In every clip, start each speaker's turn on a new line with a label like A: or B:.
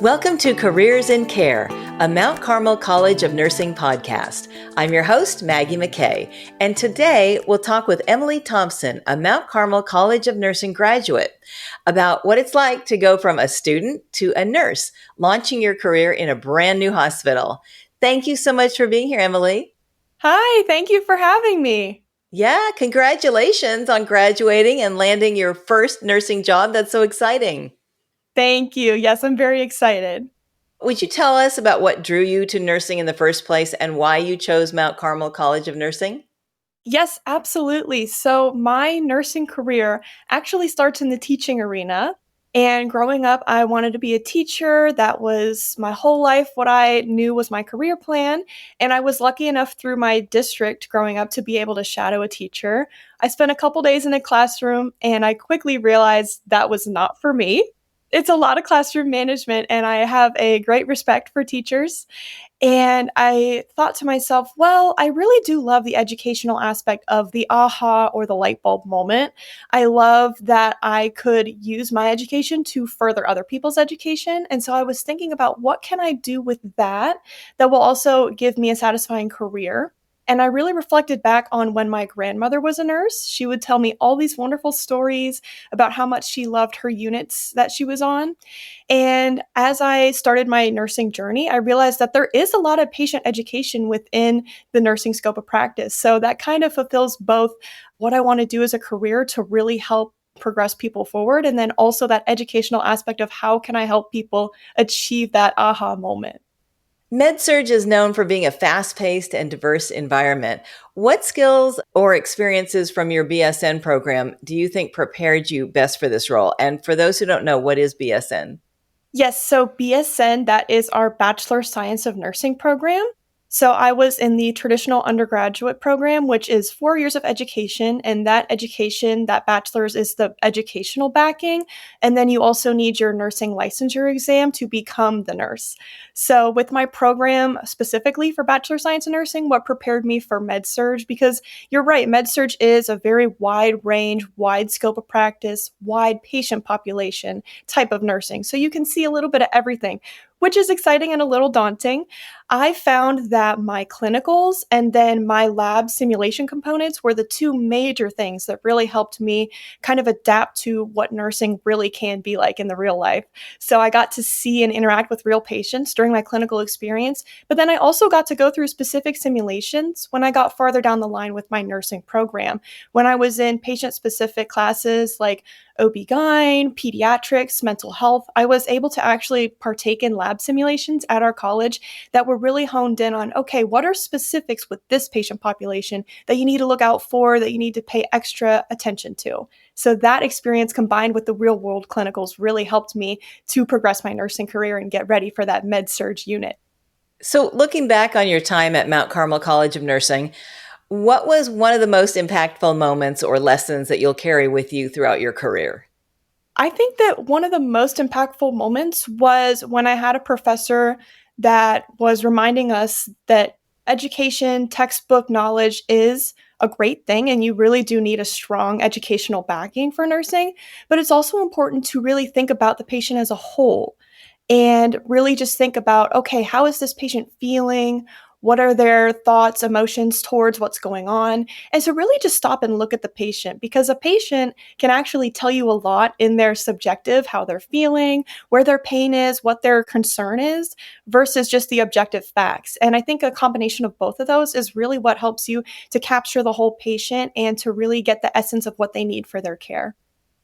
A: Welcome to Careers in Care, a Mount Carmel College of Nursing podcast. I'm your host, Maggie McKay, and today we'll talk with Emily Thompson, a Mount Carmel College of Nursing graduate, about what it's like to go from a student to a nurse, launching your career in a brand new hospital. Thank you so much for being here, Emily.
B: Hi, thank you for having me.
A: Yeah, congratulations on graduating and landing your first nursing job. That's so exciting.
B: Thank you. Yes, I'm very excited.
A: Would you tell us about what drew you to nursing in the first place and why you chose Mount Carmel College of Nursing?
B: Yes, absolutely. So, my nursing career actually starts in the teaching arena. And growing up, I wanted to be a teacher. That was my whole life, what I knew was my career plan. And I was lucky enough through my district growing up to be able to shadow a teacher. I spent a couple days in a classroom and I quickly realized that was not for me. It's a lot of classroom management, and I have a great respect for teachers. And I thought to myself, well, I really do love the educational aspect of the aha or the light bulb moment. I love that I could use my education to further other people's education. And so I was thinking about what can I do with that will also give me a satisfying career. And I really reflected back on when my grandmother was a nurse. She would tell me all these wonderful stories about how much she loved her units that she was on. And as I started my nursing journey, I realized that there is a lot of patient education within the nursing scope of practice. So that kind of fulfills both what I want to do as a career to really help progress people forward, and then also that educational aspect of how can I help people achieve that aha moment.
A: MedSurg is known for being a fast-paced and diverse environment. What skills or experiences from your BSN program do you think prepared you best for this role? And for those who don't know, what is BSN?
B: Yes, so BSN, that is our Bachelor of Science of Nursing program. So I was in the traditional undergraduate program, which is 4 years of education. And that education, that bachelor's is the educational backing. And then you also need your nursing licensure exam to become the nurse. So with my program specifically for Bachelor of Science in Nursing, what prepared me for MedSurg, because you're right, MedSurg is a very wide range, wide scope of practice, wide patient population type of nursing. So you can see a little bit of everything, which is exciting and a little daunting. I found that my clinicals and then my lab simulation components were the two major things that really helped me kind of adapt to what nursing really can be like in the real life. So I got to see and interact with real patients during my clinical experience, but then I also got to go through specific simulations when I got farther down the line with my nursing program. When I was in patient-specific classes like OB-GYN, pediatrics, mental health, I was able to actually partake in lab simulations at our college that were really honed in on, okay, what are specifics with this patient population that you need to look out for, that you need to pay extra attention to? So that experience combined with the real world clinicals really helped me to progress my nursing career and get ready for that med-surg unit.
A: So looking back on your time at Mount Carmel College of Nursing, what was one of the most impactful moments or lessons that you'll carry with you throughout your career?
B: I think that one of the most impactful moments was when I had a professor that was reminding us that education, textbook knowledge is a great thing, and you really do need a strong educational backing for nursing. But it's also important to really think about the patient as a whole and really just think about, okay, how is this patient feeling? What are their thoughts, emotions towards what's going on? And so really just stop and look at the patient, because a patient can actually tell you a lot in their subjective, how they're feeling, where their pain is, what their concern is, versus just the objective facts. And I think a combination of both of those is really what helps you to capture the whole patient and to really get the essence of what they need for their care.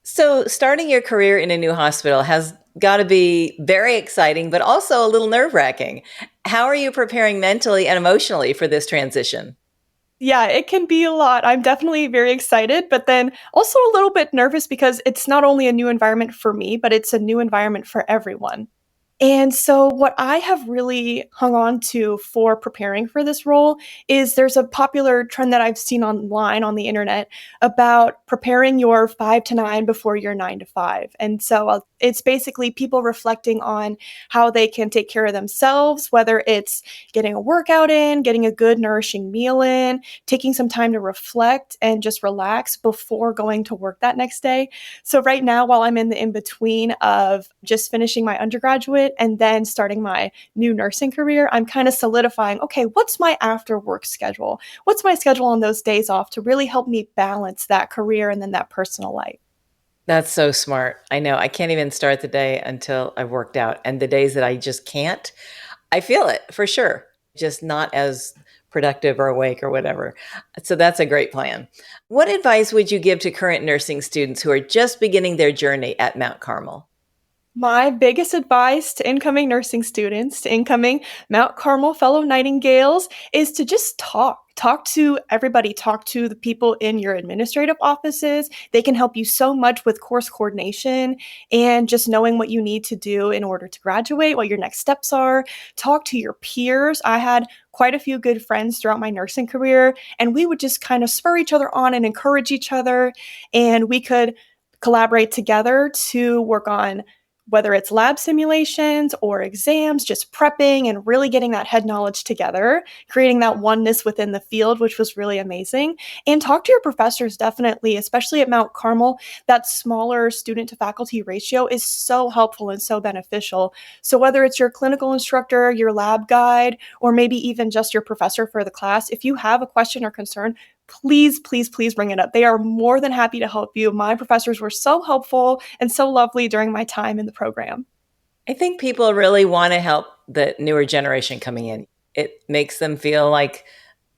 A: So starting your career in a new hospital has got to be very exciting, but also a little nerve-wracking. How are you preparing mentally and emotionally for this transition?
B: Yeah, it can be a lot. I'm definitely very excited, but then also a little bit nervous because it's not only a new environment for me, but it's a new environment for everyone. And so, what I have really hung on to for preparing for this role is there's a popular trend that I've seen online on the internet about preparing your 5 to 9 before your 9 to 5. And so, it's basically people reflecting on how they can take care of themselves, whether it's getting a workout in, getting a good, nourishing meal in, taking some time to reflect and just relax before going to work that next day. So, right now, while I'm in the in between of just finishing my undergraduate undergraduate and then starting my new nursing career, I'm kind of solidifying, okay, what's my after work schedule? What's my schedule on those days off to really help me balance that career and then that personal life?
A: That's so smart. I know. I can't even start the day until I've worked out. And the days that I just can't, I feel it for sure. Just not as productive or awake or whatever. So that's a great plan. What advice would you give to current nursing students who are just beginning their journey at Mount Carmel?
B: My biggest advice to incoming nursing students, to incoming Mount Carmel fellow Nightingales, is to just talk. Talk to everybody, talk to the people in your administrative offices. They can help you so much with course coordination and just knowing what you need to do in order to graduate, what your next steps are. Talk to your peers. I had quite a few good friends throughout my nursing career, and we would just kind of spur each other on and encourage each other, and we could collaborate together to work on whether it's lab simulations or exams, just prepping and really getting that head knowledge together, creating that oneness within the field, which was really amazing. And talk to your professors, definitely, especially at Mount Carmel. That smaller student to faculty ratio is so helpful and so beneficial. So whether it's your clinical instructor, your lab guide, or maybe even just your professor for the class, if you have a question or concern, please, please, please bring it up. They are more than happy to help you. My professors were so helpful and so lovely during my time in the program.
A: I think people really want to help the newer generation coming in. It makes them feel like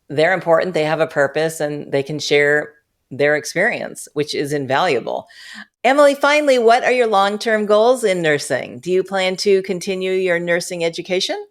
A: they're important, they have a purpose, and they can share their experience, which is invaluable. Emily, finally, what are your long-term goals in nursing? Do you plan to continue your nursing education?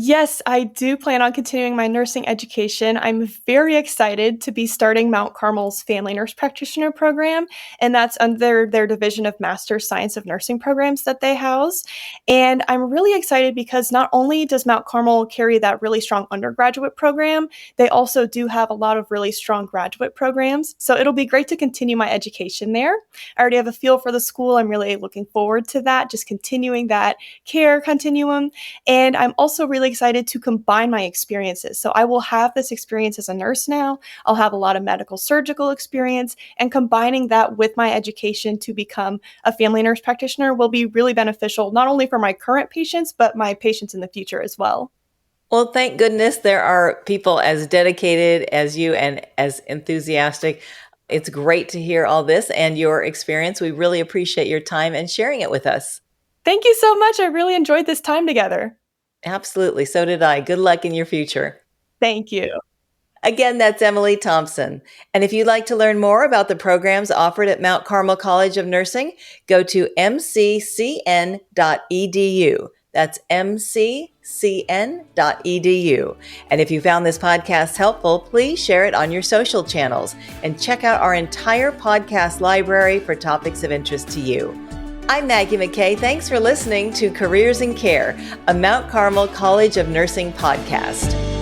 B: Yes, I do plan on continuing my nursing education. I'm very excited to be starting Mount Carmel's Family Nurse Practitioner program, and that's under their division of Master Science of Nursing programs that they house. And I'm really excited because not only does Mount Carmel carry that really strong undergraduate program, they also do have a lot of really strong graduate programs. So it'll be great to continue my education there. I already have a feel for the school. I'm really looking forward to that, just continuing that care continuum. And I'm also really excited to combine my experiences. So I will have this experience as a nurse now. I'll have a lot of medical surgical experience, and combining that with my education to become a family nurse practitioner will be really beneficial, not only for my current patients, but my patients in the future as well.
A: Well, thank goodness there are people as dedicated as you and as enthusiastic. It's great to hear all this and your experience. We really appreciate your time and sharing it with us.
B: Thank you so much. I really enjoyed this time together.
A: Absolutely. So did I. Good luck in your future.
B: Thank you.
A: Again, that's Emily Thompson. And if you'd like to learn more about the programs offered at Mount Carmel College of Nursing, go to mccn.edu. That's mccn.edu. And if you found this podcast helpful, please share it on your social channels and check out our entire podcast library for topics of interest to you. I'm Maggie McKay. Thanks for listening to Careers in Care, a Mount Carmel College of Nursing podcast.